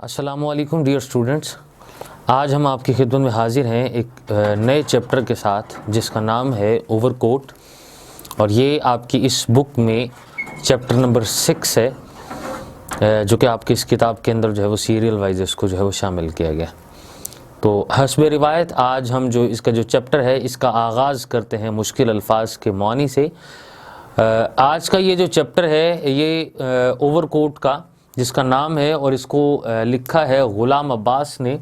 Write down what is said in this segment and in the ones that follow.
अस्सलामुअलैकुम dear students, आज हम आपकी खिदमत में हाजिर हैं एक नए चैप्टर के साथ जिसका नाम है ओवरकोट। और ये आपकी इस बुक में चैप्टर नंबर 6 है, जो कि आपकी इस किताब के अंदर जो है वो सीरियल वाइज इसको जो है वो शामिल किया गया। तो हस्ब रिवायत आज हम जो इसका जो चैप्टर है इसका आगाज़ करते हैं मुश्किल अल्फाज के मानी से। आज का ये जो चैप्टर है ये ओवरकोट का जिसका नाम है और इसको लिखा है गुलाम अब्बास ने।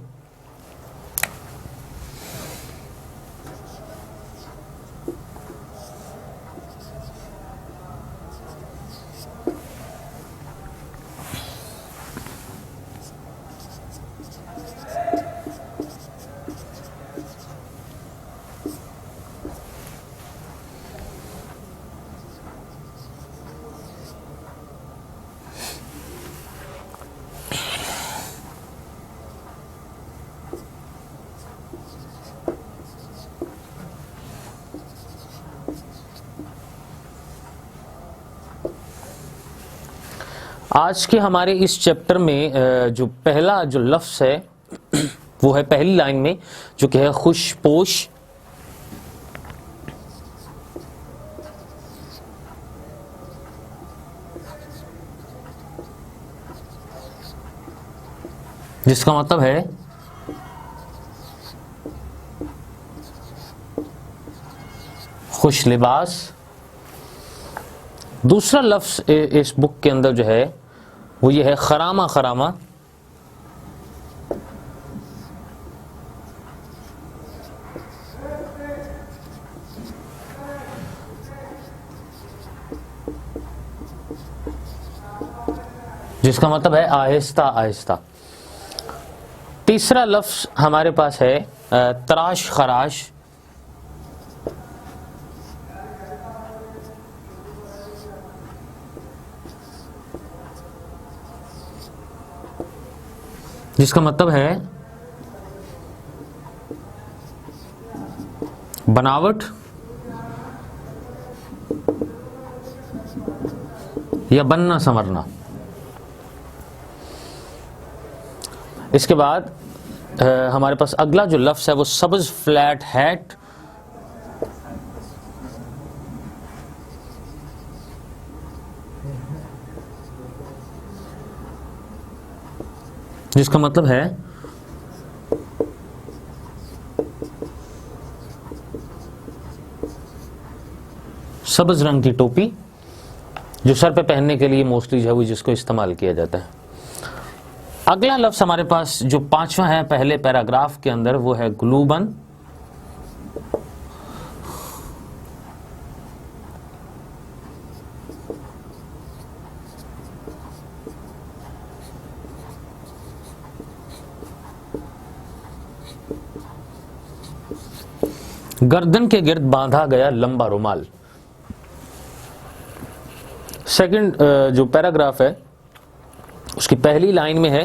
आज के हमारे इस चैप्टर में जो पहला जो लफ्ज़ है वो है पहली लाइन में जो कि है खुशपोश। जिसका मतलब है खुश लिबास। दूसरा लफ्ज़ इस बुक के अंदर जो है वो ये है खरामा खरामा। जिसका मतलब है आहिस्ता आहिस्ता। तीसरा लफ्ज़ हमारे पास है तराश खराश। जिसका मतलब है बनावट या बनना संवरना। इसके बाद हमारे पास अगला जो लफ्ज़ है वो सब्ज़ फ्लैट हैट। जिसका मतलब है सब्ज रंग की टोपी जो सर पे पहनने के लिए मोस्टली जो है वो जिसको इस्तेमाल किया जाता है। अगला लफ्ज़ हमारे पास जो पांचवा है पहले पैराग्राफ के अंदर वो है ग्लूबन। गर्दन के गिर्द बांधा गया लंबा रुमाल। सेकंड जो पैराग्राफ है उसकी पहली लाइन में है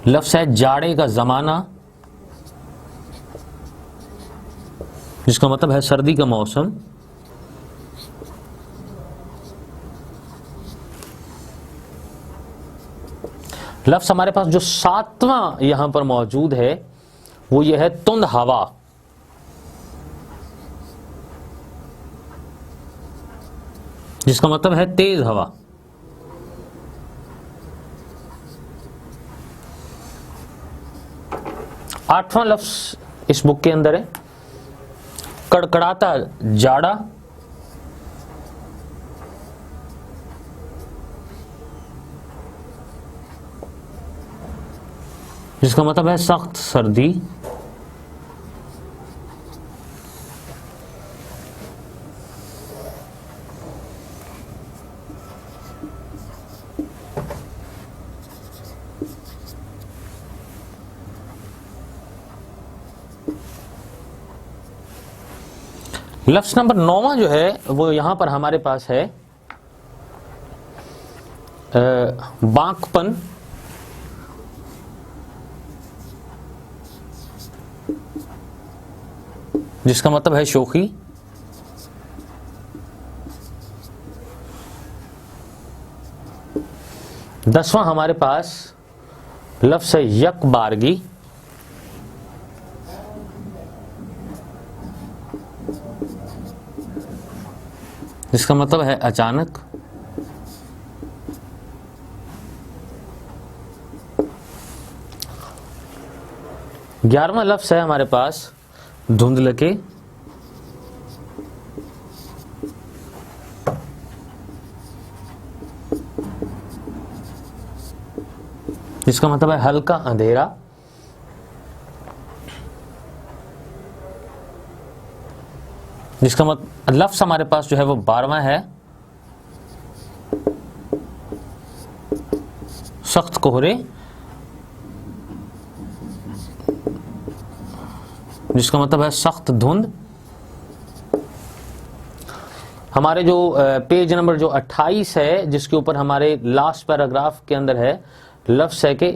लफ्ज़ है जाड़े का जमाना। जिसका मतलब है सर्दी का मौसम। लफ्ज़ हमारे पास जो सातवां यहां पर मौजूद है वो ये है तुंद हवा। जिसका मतलब है तेज हवा। आठवां लफ्ज़ इस बुक के अंदर है कड़कड़ाता जाड़ा। जिसका मतलब है सख्त सर्दी। लफ्ज़ नंबर 9 जो है वो यहां पर हमारे पास है बांकपन। जिसका मतलब है शोखी। 10वां हमारे पास लफ्ज़ है यकबारगी, जिसका मतलब है अचानक। ग्यारहवां लफ्ज़ है हमारे पास धुंधलके, जिसका मतलब है हल्का अंधेरा। जिसका मतलब लफ्ज़ हमारे पास जो है वो 12वां है सख्त कोहरे, जिसका मतलब है सख्त धुंध। हमारे जो पेज नंबर जो 28 है, जिसके ऊपर हमारे लास्ट पैराग्राफ के अंदर है लफ्ज़ है कि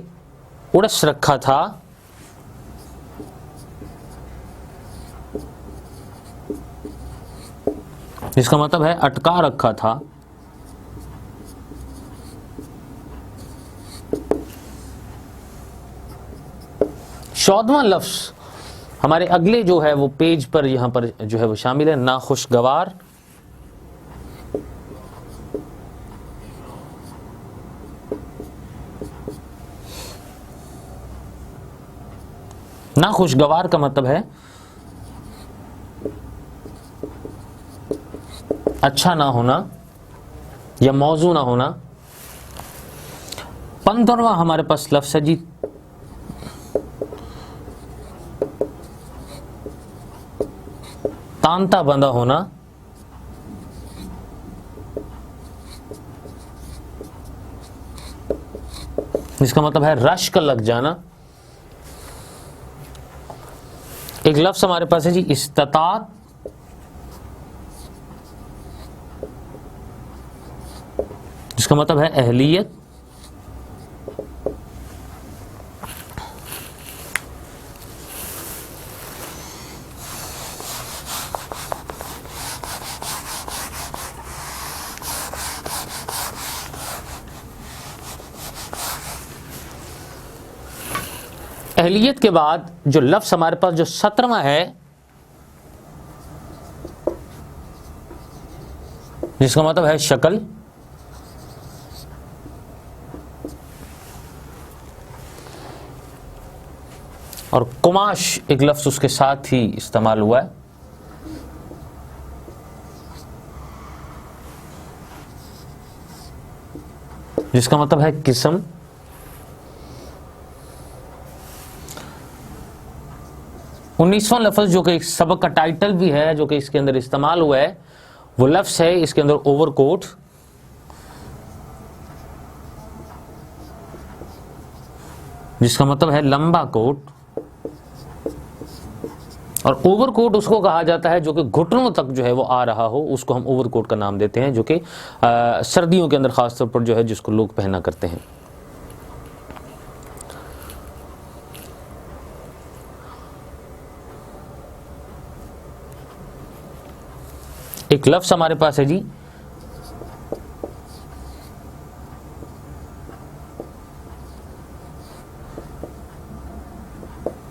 उड़स रखा था, जिसका मतलब है अटका रखा था। चौदहवां लफ्ज़ हमारे अगले जो है वो पेज पर यहां पर जो है वो शामिल है, नाखुशगवार। नाखुशगवार का मतलब है अच्छा ना होना या मौजू ना होना। 15वां हमारे पास लफ्ज़ है जी तांता बंधा होना, जिसका मतलब है रश्क लग जाना। एक लफ्ज़ हमारे पास है जी इस्तात, जिसका मतलब है अहलियत। अहलियत के बाद जो लफ्ज़ हमारे पास जो 17वां है, जिसका मतलब है शक्ल। और कुमाश एक लफ्ज़ उसके साथ ही इस्तेमाल हुआ है, जिसका मतलब है किस्म। उन्नीसवां लफ्ज़ जो कि सबक का टाइटल भी है, जो कि इसके अंदर इस्तेमाल हुआ है, वो लफ्ज़ है इसके अंदर ओवरकोट, जिसका मतलब है लंबा कोट। और ओवरकोट उसको कहा जाता है जो कि घुटनों तक जो है वो आ रहा हो, उसको हम ओवरकोट का नाम देते हैं, जो कि सर्दियों के अंदर खासतौर पर जो है जिसको लोग पहना करते हैं। एक लफ्ज़ हमारे पास है जी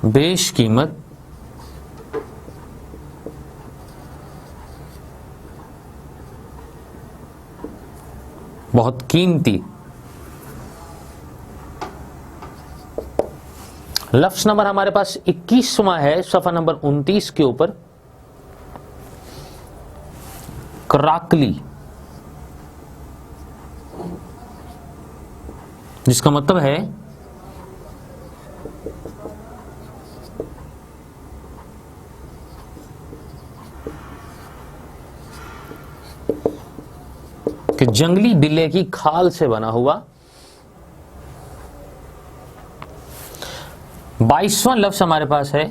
बेशकीमत, बहुत कीमती। लफ्ज़ नंबर हमारे पास 21वां है, सफ़ा नंबर 29 के ऊपर, कराकली, जिसका मतलब है कि जंगली बिल्ले की खाल से बना हुआ। 22वां लफ्ज़ हमारे पास है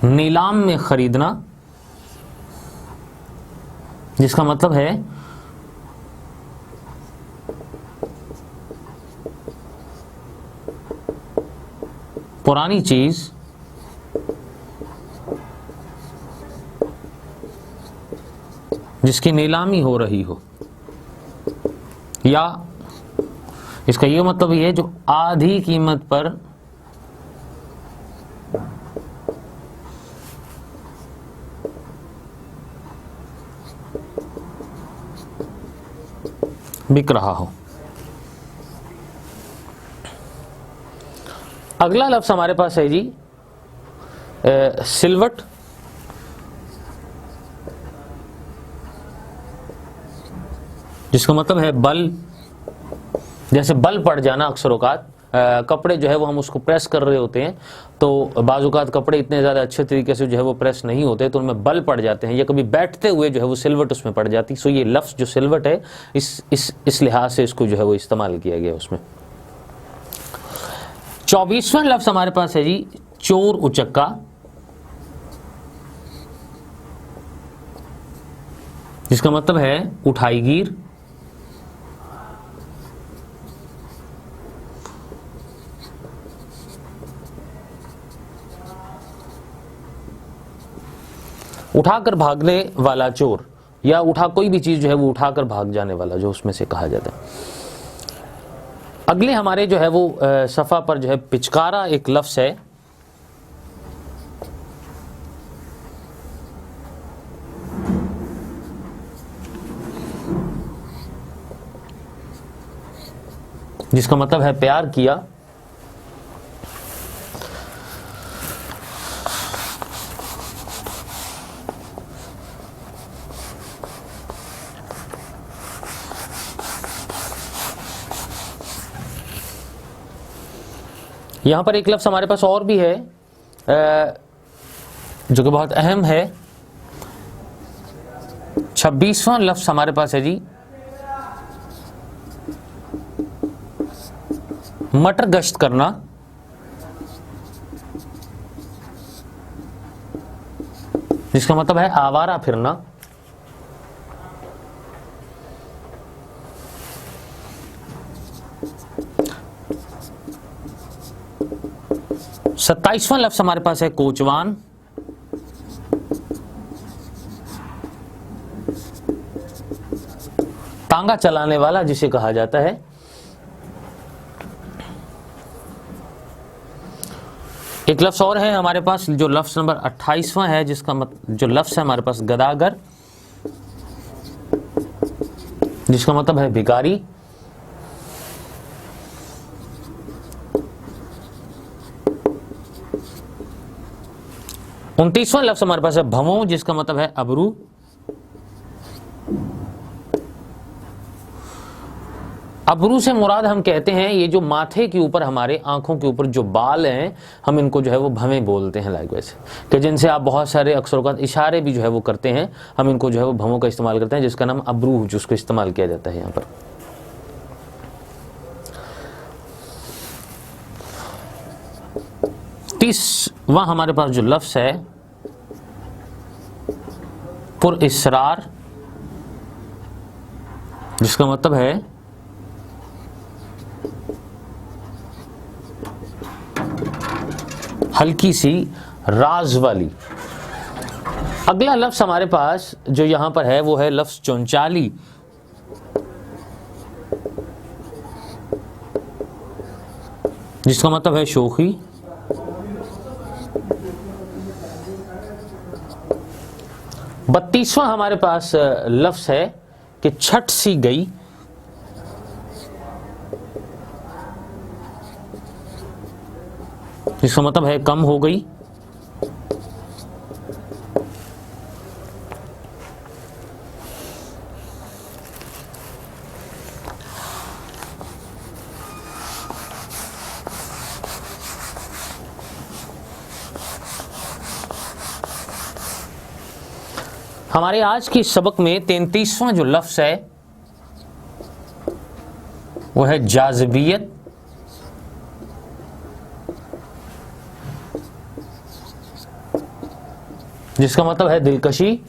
नीलाम में खरीदना, जिसका मतलब है पुरानी चीज जिसकी नीलामी हो रही हो, या इसका ये मतलब ये है जो आधी कीमत पर बिक रहा हो। अगला लफ्ज हमारे पास है जी सिलवट, जिसका मतलब है बल। जैसे बल पड़ जाना, अक्सर औकात कपड़े जो है वो हम उसको प्रेस कर रहे होते हैं, तो बाज़-औक़ात कपड़े इतने ज़्यादा अच्छे तरीके से जो है वो प्रेस नहीं होते, तो उनमें बल पड़ जाते हैं, या कभी बैठते हुए जो है वो सिलवट उसमें पड़ जाती। सो ये लफ्ज़ जो सिलवट है, इस लिहाज से इसको जो है वो इस्तेमाल किया गया उसमें। 24वां लफ्ज़ हमारे पास है जी चोर उचक्का, जिसका मतलब है उठाईगीर। उठाकर भागने वाला चोर, या कोई भी चीज जो है वो उठाकर भाग जाने वाला, जो उसमें से कहा जाता है। अगले हमारे जो है वो सफ़ा पर जो है पिचकारा एक लफ्ज़ है, जिसका मतलब है प्यार किया। यहां पर एक लफ्ज़ हमारे पास और भी है जो कि बहुत अहम है। 26वां लफ्ज़ हमारे पास है जी मटर गश्त करना, जिसका मतलब है आवारा फिरना। सत्ताईसवां लफ्ज़ हमारे पास है कोचवान, तांगा चलाने वाला जिसे कहा जाता है। एक लफ्ज़ और है हमारे पास जो लफ्ज़ नंबर 28वां है, जिसका जो लफ्ज़ है हमारे पास गदागर, जिसका मतलब है भिखारी। उनतीसवां लफ्ज़ हमारे पास है भमो, जिसका मतलब है अबरू। अबरू से मुराद हम कहते हैं ये जो माथे के ऊपर, हमारे आंखों के ऊपर जो बाल हैं, हम इनको जो है वो भवें बोलते हैं, लाइक वैसे कि जिनसे आप बहुत सारे अक्सर इशारे भी जो है वो करते हैं, हम इनको जो है वो भवों का इस्तेमाल करते हैं, जिसका नाम अबरू, जिसको इस्तेमाल किया जाता है यहाँ पर। तीसवां हमारे पास जो लफ्ज़ है पुरइसरार, जिसका मतलब है हल्की सी राज वाली। अगला लफ्ज़ हमारे पास जो यहां पर है वो है लफ्ज़ चौंचाली, जिसका मतलब है शोखी। बत्तीसवां हमारे पास लफ्ज़ है कि छट सी गई, जिसका मतलब है कम हो गई। हमारे आज की सबक में 33वां जो लफ्ज़ है वो है जाज़िबियत, जिसका मतलब है दिलकशी।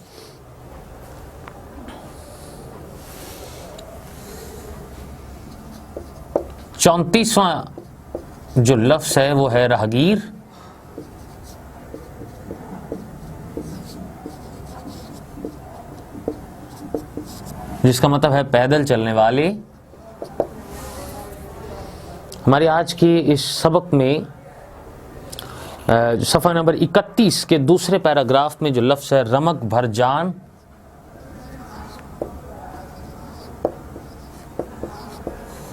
चौंतीसवां जो लफ्ज़ है वो है राहगीर, जिसका मतलब है पैदल चलने वाले। हमारी आज की इस सबक में सफ़ा नंबर 31 के दूसरे पैराग्राफ में जो लफ्ज़ है रमक भर जान,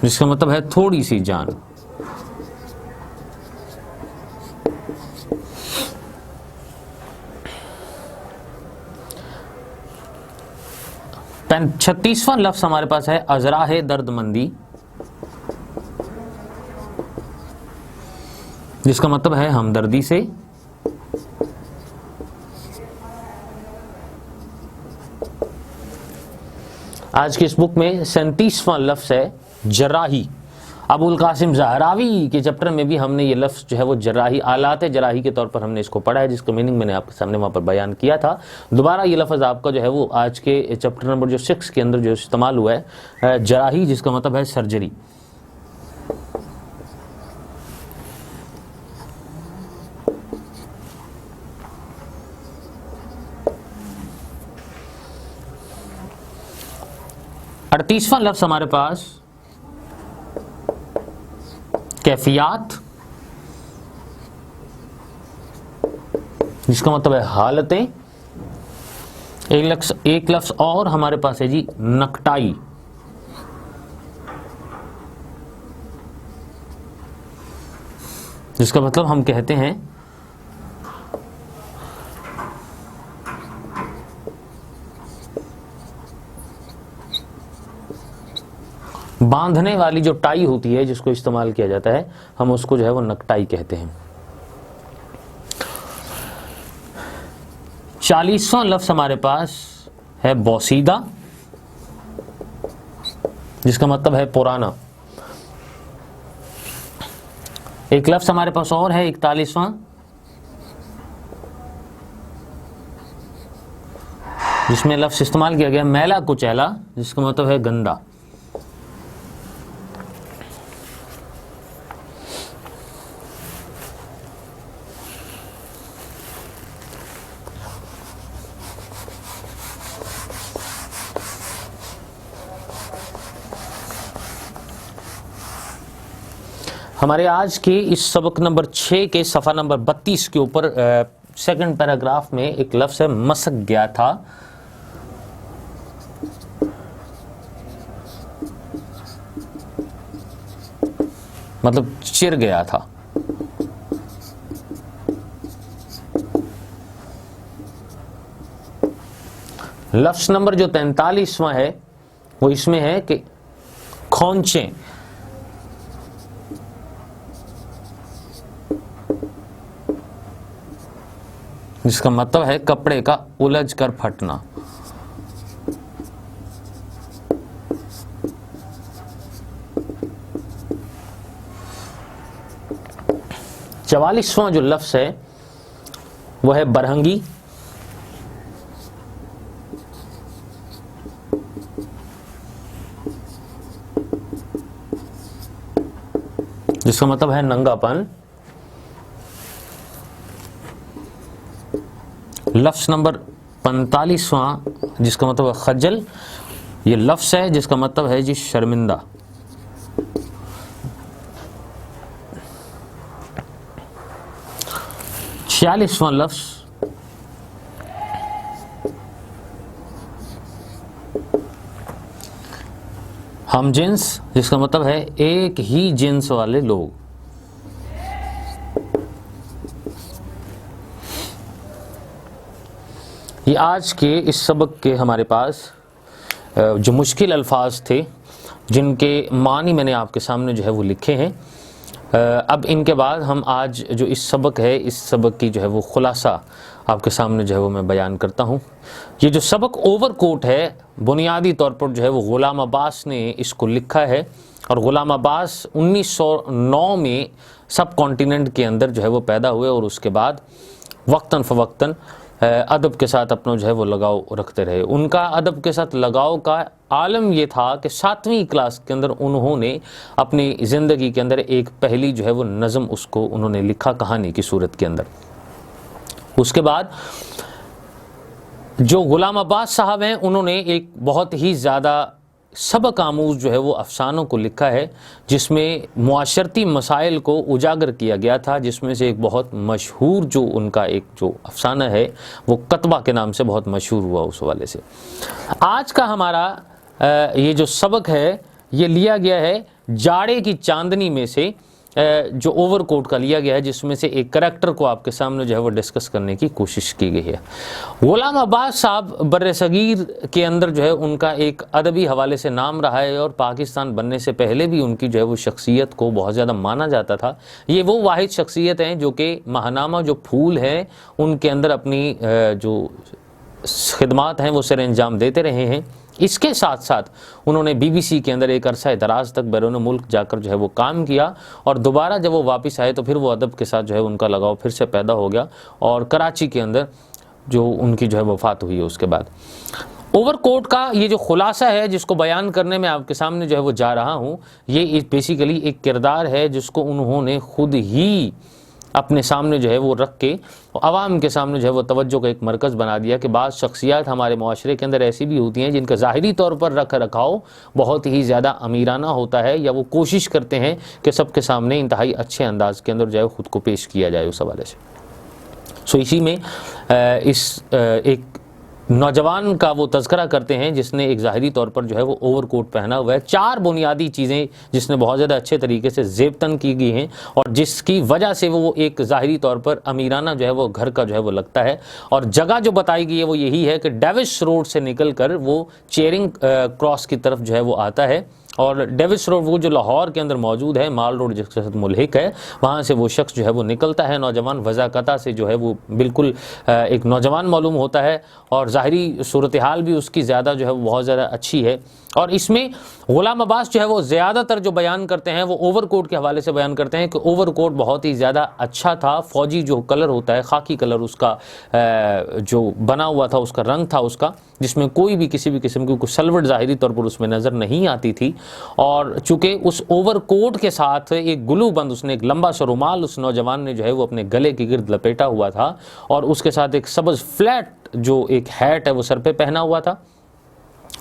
जिसका मतलब है थोड़ी सी जान। छत्तीसवां लफ्ज़ हमारे पास है अजराह दर्दमंदी, जिसका मतलब है हमदर्दी से। आज की इस बुक में 37वां लफ्ज़ है जराही। अबुल कासिम ज़हरावी के चैप्टर में भी हमने ये लफ्ज़ जो है वो जराही, आलात जराही के तौर पर हमने इसको पढ़ा है, जिसका मीनिंग मैंने आपके सामने वहाँ पर बयान किया था। दोबारा ये लफ्ज़ आपका जो है वो आज के चैप्टर नंबर जो 6 के अंदर जो इस्तेमाल हुआ है जराही, जिसका मतलब है सर्जरी। अड़तीसवां लफ्ज़ हमारे पास कैफियत, जिसका मतलब है हालतें। एक लफ्ज़ और हमारे पास है जी नकटाई, जिसका मतलब हम कहते हैं बांधने वाली जो टाई होती है जिसको इस्तेमाल किया जाता है, हम उसको जो है वो नकटाई कहते हैं। 40वां लफ्ज़ हमारे पास है बोसीदा, जिसका मतलब है पुराना। एक लफ्ज़ हमारे पास और है 41वां, जिसमें लफ्ज़ इस्तेमाल किया गया मैला कुचैला, जिसका मतलब है गंदा। हमारे आज के इस सबक नंबर 6 के सफ़ा नंबर 32 के ऊपर सेकंड पैराग्राफ में एक लफ्ज़ है मसक गया था। मतलब चिर गया था। लफ्ज़ नंबर जो 43वां है वो इसमें है कि खौंचे, जिसका मतलब है कपड़े का उलझ कर फटना। चवालीसवां जो लफ्ज़ है वो है बरहंगी, जिसका मतलब है नंगापन। लफ्ज़ नंबर 45वां जिसका मतलब है खजल, ये लफ्ज़ है जिसका मतलब है जी शर्मिंदा। छियालीसवां लफ्ज़ हम जिन्स, जिसका मतलब है एक ही जिन्स वाले लोग। ये आज के इस सबक के हमारे पास जो मुश्किल अल्फाज थे, जिनके मानी मैंने आपके सामने जो है वो लिखे हैं। अब इनके बाद हम आज जो इस सबक है, इस सबक की जो है वो खुलासा आपके सामने जो है वो मैं बयान करता हूँ। ये जो सबक ओवरकोट है, बुनियादी तौर पर जो है वो ग़ुलाम अब्बास ने इसको लिखा है, और ग़ुलाम अब्बास 1909 में सब कॉन्टिनेंट के अंदर जो है वो पैदा हुए, और उसके बाद वक्तन फ़वक्तन अदब के साथ अपना जो है वो लगाव रखते रहे। उनका अदब के साथ लगाव का आलम ये था कि 7वीं क्लास के अंदर उन्होंने अपनी ज़िंदगी के अंदर एक पहली जो है वो नज़म उसको उन्होंने लिखा कहानी की सूरत के अंदर। उसके बाद जो गुलाम अब्बास साहब हैं उन्होंने एक बहुत ही ज़्यादा सबक आमूज़ जो है वो अफ़सानों को लिखा है, जिसमें मुआशरती मसाइल को उजागर किया गया था, जिसमें से एक बहुत मशहूर जो उनका एक जो अफ़साना है वो कतबा के नाम से बहुत मशहूर हुआ उस हवाले से। आज का हमारा ये जो सबक है ये लिया गया है जाड़े की चांदनी में से, जो ओवरकोट का लिया गया है, जिसमें से एक करैक्टर को आपके सामने जो है वो डिस्कस करने की कोशिश की गई है। गुलाम अब्बास साहब बर्र-ए-सगीर के अंदर जो है उनका एक अदबी हवाले से नाम रहा है और पाकिस्तान बनने से पहले भी उनकी जो है वो शख्सियत को बहुत ज़्यादा माना जाता था। ये वो वाहिद शख्सियत हैं जो कि महानामा जो फूल हैं उनके अंदर अपनी जो खिदमात हैं वो सर अंजाम देते रहे हैं। इसके साथ साथ उन्होंने BBC के अंदर एक अरसा दराज तक बैरून मुल्क जाकर जो है वो काम किया और दोबारा जब वो वापस आए तो फिर वो अदब के साथ जो है उनका लगाव फिर से पैदा हो गया और कराची के अंदर जो उनकी जो है वफ़ात हुई है उसके बाद। ओवरकोट का ये जो खुलासा है जिसको बयान करने में आपके सामने जो है वो जा रहा हूँ, ये बेसिकली एक किरदार है जिसको उन्होंने खुद ही अपने सामने जो है वो रख के आवाम के सामने जो है वो तवज्जो का एक मरकज़ बना दिया कि बाज़ शख्सियात हमारे माशरे के अंदर ऐसी भी होती हैं जिनका ज़ाहिरी तौर पर रख रखाव बहुत ही ज़्यादा अमीराना होता है, या वो कोशिश करते हैं कि सबके सामने इंतहाई अच्छे अंदाज के अंदर जो है ख़ुद को पेश किया जाए उस हवाले से। सो इसी में एक नौजवान का वो तज़किरा करते हैं जिसने एक ज़ाहिरी तौर पर जो है वो ओवरकोट पहना हुआ है। 4 बुनियादी चीज़ें जिसने बहुत ज़्यादा अच्छे तरीके से ज़ेबतन की गई हैं और जिसकी वजह से वो एक ज़ाहिरी तौर पर अमीराना जो है वो घर का जो है वो लगता है। और जगह जो बताई गई है वो यही है कि डेविस रोड से निकल कर वो चेरिंग क्रॉस की तरफ जो है वो आता है और डेविस रोड वो जो लाहौर के अंदर मौजूद है, माल रोड जिसके साथ मुल्हिक है, वहाँ से वो शख्स जो है वो निकलता है। नौजवान वज़ाकता से जो है वो बिल्कुल एक नौजवान मालूम होता है और ज़ाहिरी सूरत हाल भी उसकी ज़्यादा जो है वो बहुत ज़्यादा अच्छी है। और इसमें गुलाम अब्बास जो है वो ज़्यादातर जो बयान करते हैं वो ओवरकोट के हवाले से बयान करते हैं कि ओवरकोट बहुत ही ज़्यादा अच्छा था। फ़ौजी जो कलर होता है, खाकी कलर उसका जो बना हुआ था, उसका रंग था उसका, जिसमें कोई भी किसी भी किस्म की कोई सलवट ज़ाहिरी तौर पर उसमें नज़र नहीं आती थी। और चूँकि उस ओवरकोट के साथ एक गुलू बंद, उसने एक लंबा सा रुमाल उस नौजवान ने जो है वो अपने गले के गिर्द लपेटा हुआ था और उसके साथ एक सब्ज़ फ्लैट जो एक हैट है वो सर पे पहना हुआ था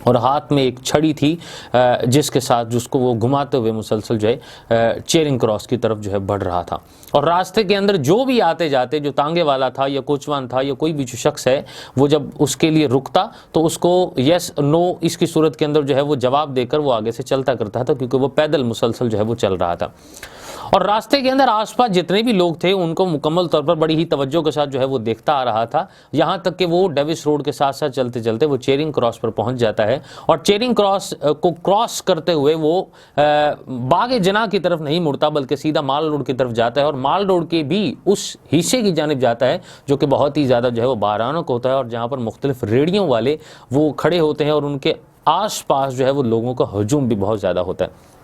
और हाथ में एक छड़ी थी जिसके साथ जिसको वो घुमाते हुए मुसलसल जो है चेरिंग क्रॉस की तरफ जो है बढ़ रहा था। और रास्ते के अंदर जो भी आते जाते, जो तांगे वाला था या कोचवान था या कोई भी जो शख्स है, वो जब उसके लिए रुकता तो उसको यस नो इसकी सूरत के अंदर जो है वो जवाब देकर वो आगे से चलता करता था, क्योंकि वो पैदल मुसलसल जो है वो चल रहा था। और रास्ते के अंदर आसपास जितने भी लोग थे उनको मुकम्मल तौर पर बड़ी ही तवज्जो के साथ जो है वो देखता आ रहा था, यहाँ तक कि वो डेविस रोड के साथ साथ चलते चलते वो चेरिंग क्रॉस पर पहुँच जाता है और चेरिंग क्रॉस को क्रॉस करते हुए वो बाग जना की तरफ नहीं मुड़ता बल्कि सीधा माल रोड की तरफ जाता है और माल रोड के भी उस हिस्से की जानिब जाता है जो कि बहुत ही ज़्यादा जो है वो बारानक होता है और जहाँ पर मुख्तलिफ रेडियों वाले वो खड़े होते हैं और उनके आस पास जो है वो लोगों का हजूम भी बहुत ज़्यादा होता है।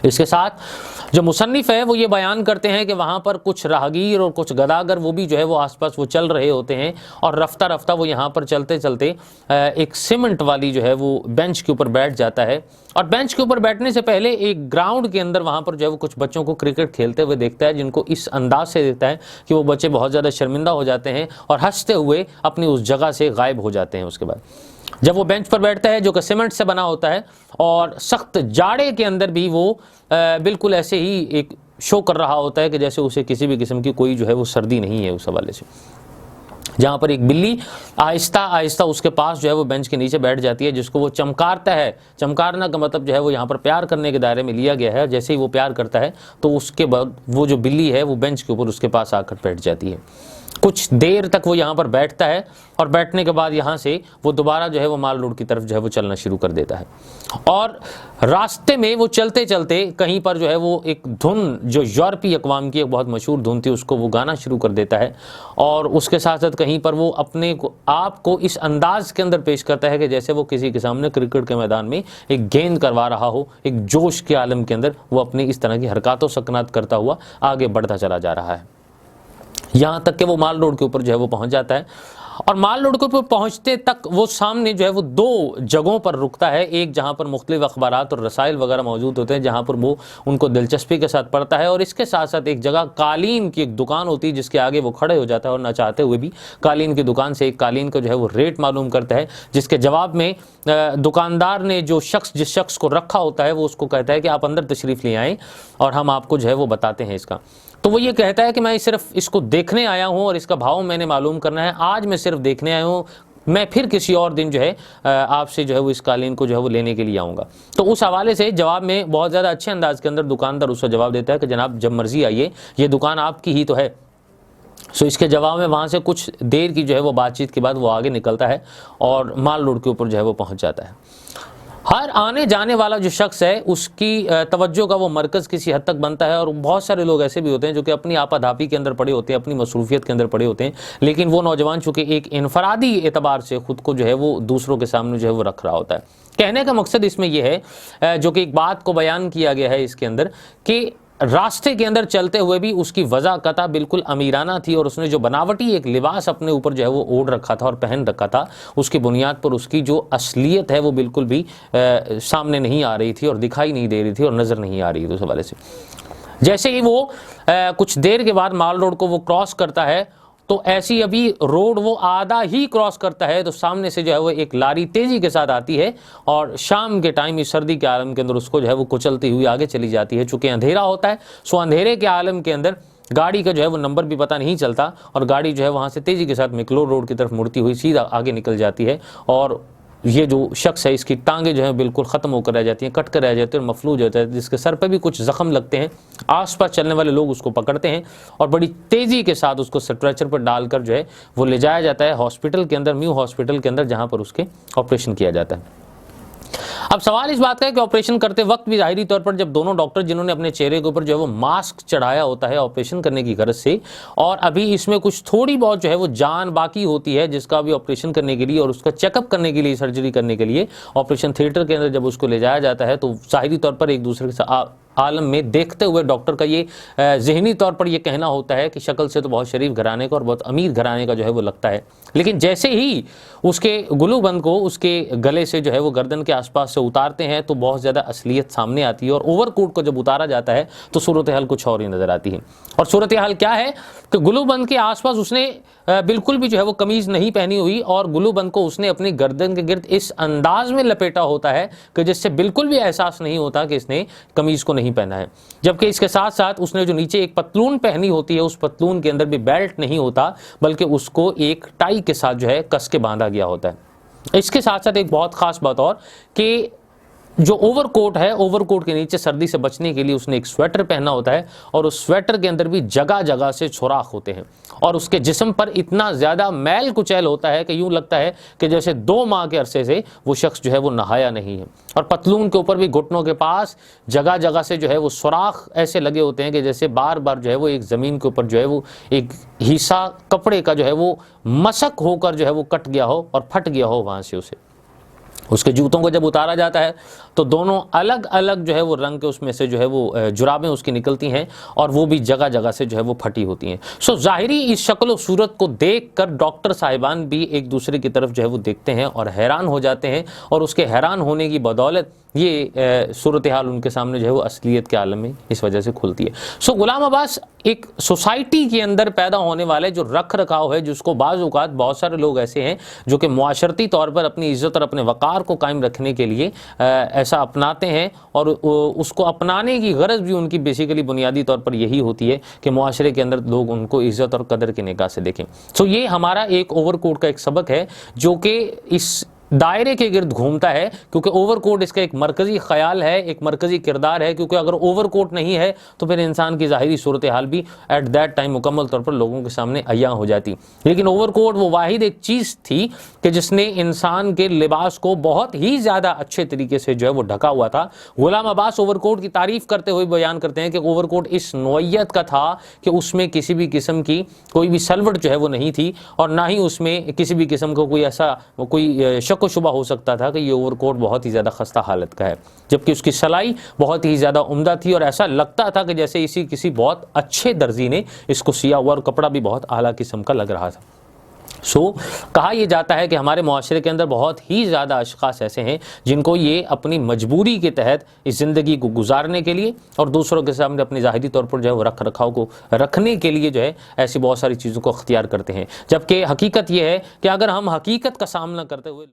इसके साथ जो मुसन्निफ़ है वो ये बयान करते हैं कि वहाँ पर कुछ राहगीर और कुछ गदागर वो भी जो है वो आसपास वो चल रहे होते हैं और रफ्ता रफ्ता वो यहाँ पर चलते चलते एक सीमेंट वाली जो है वो बेंच के ऊपर बैठ जाता है। और बेंच के ऊपर बैठने से पहले एक ग्राउंड के अंदर वहाँ पर जो है वो कुछ बच्चों को क्रिकेट खेलते हुए देखता है, जिनको इस अंदाज से देखता है कि वो बच्चे बहुत ज़्यादा शर्मिंदा हो जाते हैं और हंसते हुए अपनी उस जगह से गायब हो जाते हैं। उसके बाद जब वो बेंच पर बैठता है जो कि सीमेंट से बना होता है और सख्त जाड़े के अंदर भी वो बिल्कुल ऐसे ही एक शो कर रहा होता है कि जैसे उसे किसी भी किस्म की कोई जो है वो सर्दी नहीं है उस हवाले से। जहाँ पर एक बिल्ली आहिस्ता आहिस्ता उसके पास जो है वो बेंच के नीचे बैठ जाती है, जिसको वो चमकारता है। चमकारना का मतलब जो है वो यहाँ पर प्यार करने के दायरे में लिया गया है। जैसे ही वो प्यार करता है तो उसके बाद वो जो बिल्ली है वो बेंच के ऊपर उसके पास आकर बैठ जाती है। कुछ देर तक वो यहाँ पर बैठता है और बैठने के बाद यहाँ से वो दोबारा जो है वो माल रोड की तरफ जो है वो चलना शुरू कर देता है। और रास्ते में वो चलते चलते कहीं पर जो है वो एक धुन जो यूरोपीय अक़वाम की एक बहुत मशहूर धुन थी उसको वो गाना शुरू कर देता है और उसके साथ साथ कहीं पर वो अपने को आप को इस अंदाज के अंदर पेश करता है कि जैसे वो किसी के सामने क्रिकेट के मैदान में एक गेंद करवा रहा हो। एक जोश के आलम के अंदर वो अपनी इस तरह की हरकतों सकनात करता हुआ आगे बढ़ता चला जा रहा है, यहाँ तक कि वो माल रोड के ऊपर जो है वो पहुँच जाता है। और माल रोड के ऊपर पहुंचते तक वो सामने जो है वो दो जगहों पर रुकता है, एक जहां पर मुख्तलिफ अखबारात और रसाइल वगैरह मौजूद होते हैं जहां पर वो उनको दिलचस्पी के साथ पढ़ता है, और इसके साथ साथ एक जगह कालीन की एक दुकान होती है जिसके आगे वो खड़े हो जाता है और ना चाहते हुए भी कालीन की दुकान से एक कालीन का जो है वो रेट मालूम करता है, जिसके जवाब में दुकानदार ने जिस शख्स को रखा होता है वो उसको कहता है कि आप अंदर तशरीफ़ ले आएँ और हम आपको जो है वो बताते हैं इसका। तो वो ये कहता है कि मैं सिर्फ इसको देखने आया हूँ और इसका भाव मैंने मालूम करना है, आज मैं सिर्फ देखने आया हूँ, मैं फिर किसी और दिन जो है आपसे जो है वो इस कालीन को जो है वो लेने के लिए आऊँगा। तो उस हवाले से जवाब में बहुत ज़्यादा अच्छे अंदाज के अंदर दुकानदार उसका जवाब देता है कि जनाब जब मर्ज़ी आइए, ये दुकान आपकी ही तो है। सो इसके जवाब में वहाँ से कुछ देर की जो है वो बातचीत के बाद वो आगे निकलता है और माल रोड के ऊपर जो है वो पहुँच जाता है। हर आने जाने वाला जो शख्स है उसकी तवज्जो का वो मरकज़ किसी हद तक बनता है, और बहुत सारे लोग ऐसे भी होते हैं जो कि अपनी आपाधापी के अंदर पड़े होते हैं, अपनी मसरूफियत के अंदर पड़े होते हैं, लेकिन वो नौजवान चूँकि एक इनफरादी एतबार से ख़ुद को जो है वो दूसरों के सामने जो है वो रख रहा होता है। कहने का मकसद इसमें यह है, जो कि एक बात को बयान किया गया है इसके अंदर, कि रास्ते के अंदर चलते हुए भी उसकी वज़ाकता बिल्कुल अमीराना थी, और उसने जो बनावटी एक लिबास अपने ऊपर जो है वो ओढ़ रखा था और पहन रखा था, उसकी बुनियाद पर उसकी जो असलियत है वो बिल्कुल भी सामने नहीं आ रही थी और दिखाई नहीं दे रही थी और नज़र नहीं आ रही थी उस हवाले से। जैसे ही वो कुछ देर के बाद माल रोड को वो क्रॉस करता है, तो ऐसी अभी रोड वो आधा ही क्रॉस करता है तो सामने से जो है वो एक लारी तेज़ी के साथ आती है, और शाम के टाइम इस सर्दी के आलम के अंदर उसको जो है वो कुचलती हुई आगे चली जाती है। चूँकि अंधेरा होता है, सो अंधेरे के आलम के अंदर गाड़ी का जो है वो नंबर भी पता नहीं चलता, और गाड़ी जो है वहाँ से तेज़ी के साथ मिकलोर रोड की तरफ मुड़ती हुई सीधा आगे निकल जाती है, और ये जो शख्स है इसकी टांगे जो है बिल्कुल ख़त्म होकर रह जाती हैं, कट कर रह जाती हैं और मफलूज होता है, जिसके सर पे भी कुछ ज़ख्म लगते हैं। आसपास चलने वाले लोग उसको पकड़ते हैं और बड़ी तेज़ी के साथ उसको स्ट्रेचर पर डालकर जो है वो ले जाया जाता है हॉस्पिटल के अंदर, म्यू हॉस्पिटल के अंदर, जहाँ पर उसके ऑपरेशन किया जाता है। अब सवाल इस बात का है कि ऑपरेशन करते वक्त भी ज़ाहिरी तौर पर जब दोनों डॉक्टर जिन्होंने अपने चेहरे के ऊपर जो है वो मास्क चढ़ाया होता है ऑपरेशन करने की गरज से, और अभी इसमें कुछ थोड़ी बहुत जो है वो जान बाकी होती है जिसका अभी ऑपरेशन करने के लिए और उसका चेकअप करने के लिए, सर्जरी करने के लिए ऑपरेशन थिएटर के अंदर जब उसको ले जाया जाता है, तो ज़ाहिरी तौर पर एक दूसरे के आलम में देखते हुए डॉक्टर का ये ज़हनी तौर पर ये कहना होता है कि शक्ल से तो बहुत शरीफ घराने का और बहुत अमीर घराने का जो है वो लगता है, लेकिन जैसे ही उसके गुलूबंद को उसके गले से जो है वो गर्दन के आसपास से उतारते हैं तो बहुत ज़्यादा असलियत सामने आती है, और ओवरकोट को जब उतारा जाता है तो सूरत हाल कुछ और ही नज़र आती है। और सूरत हाल क्या है कि गुलूबंद के आसपास उसने बिल्कुल भी जो है वो कमीज़ नहीं पहनी हुई, और गुलूबंद को उसने अपनी गर्दन के गिर्द इस अंदाज में लपेटा होता है कि जिससे बिल्कुल भी एहसास नहीं होता कि इसने कमीज़ को नहीं पहना है। जबकि इसके साथ साथ उसने जो नीचे एक पतलून पहनी होती है, उस पतलून के अंदर भी बेल्ट नहीं होता, बल्कि उसको एक टाई के साथ जो है कस के बांधा गया होता है। इसके साथ साथ एक बहुत ख़ास बात और कि जो ओवरकोट है, ओवरकोट के नीचे सर्दी से बचने के लिए उसने एक स्वेटर पहना होता है, और उस स्वेटर के अंदर भी जगह जगह से सुराख होते हैं, और उसके जिस्म पर इतना ज़्यादा मैल कुचैल होता है कि यूँ लगता है कि जैसे 2 माह के अरसे से वो शख्स जो है वो नहाया नहीं है। और पतलून के ऊपर भी घुटनों के पास जगह जगह से जो है वो सुराख ऐसे लगे होते हैं कि जैसे बार बार जो है वो एक ज़मीन के ऊपर जो है वो एक हिस्सा कपड़े का जो है वो मशक होकर जो है वो कट गया हो और फट गया हो वहाँ से उसे। उसके जूतों को जब उतारा जाता है तो दोनों अलग अलग जो है वो रंग के उसमें से जो है वो जुराबें उसकी निकलती हैं, और वो भी जगह जगह से जो है वो फटी होती हैं। सो ज़ाहिरी इस शक्ल और सूरत को देख कर डॉक्टर साहिबान भी एक दूसरे की तरफ जो है वो देखते हैं और हैरान हो जाते हैं, और उसके हैरान होने की बदौलत ये सूरत हाल उनके सामने जो है वो असलियत के आलम में इस वजह से खुलती है। सो गुलाम अब्बास एक सोसाइटी के अंदर पैदा होने वाले जो रख रखाव है, जिसको बाज़ औक़ात बहुत सारे लोग ऐसे हैं जो कि मुआशरती तौर पर अपनी इज़्ज़त और अपने वक़ार को कायम रखने के लिए ऐसा अपनाते हैं, और उसको अपनाने की गरज भी उनकी बेसिकली बुनियादी तौर पर यही होती है कि मुआशरे के अंदर लोग उनको इज़्ज़त और कदर की निगाह से देखें। सो ये हमारा एक ओवरकोट का एक सबक है जो कि इस दायरे के गिर्द घूमता है, क्योंकि ओवरकोट इसका एक मरकज़ी ख्याल है, एक मरकज़ी किरदार है, क्योंकि अगर ओवरकोट नहीं है तो फिर इंसान की ज़ाहिरी सूरत हाल भी एट दैट टाइम मुकम्मल तौर पर लोगों के सामने अय्या हो जाती। लेकिन ओवरकोट वो वाहिद एक चीज़ थी कि जिसने इंसान के लिबास को बहुत ही ज़्यादा अच्छे तरीके से जो है वो ढका हुआ था। गुलाम अब्बास ओवरकोट की तारीफ़ करते हुए बयान करते हैं कि ओवरकोट इस नौइयत का था कि उसमें किसी भी किस्म की कोई भी सलवट जो है वो नहीं थी, और ना ही उसमें किसी भी किस्म का कोई ऐसा कोई शक व शुबा हो सकता था कि ये ओवरकोट बहुत ही ज़्यादा खस्ता हालत का है, जबकि उसकी सलाई बहुत ही ज़्यादा उम्दा थी, और ऐसा लगता था कि जैसे इसी किसी बहुत अच्छे दर्जी ने इसको सिया हुआ, और कपड़ा भी बहुत आला किस्म का लग रहा था। कहा यह जाता है कि हमारे मुआशरे के अंदर बहुत ही ज़्यादा अशख़ास ऐसे हैं जिनको ये अपनी मजबूरी के तहत इस ज़िंदगी को गुजारने के लिए और दूसरों के सामने अपनी ज़ाहिरी तौर पर जो है वो रख रखाव को रखने के लिए जो है ऐसी बहुत सारी चीज़ों को अख्तियार करते हैं। जबकि हकीकत यह है कि अगर हम हकीकत का सामना करते हुए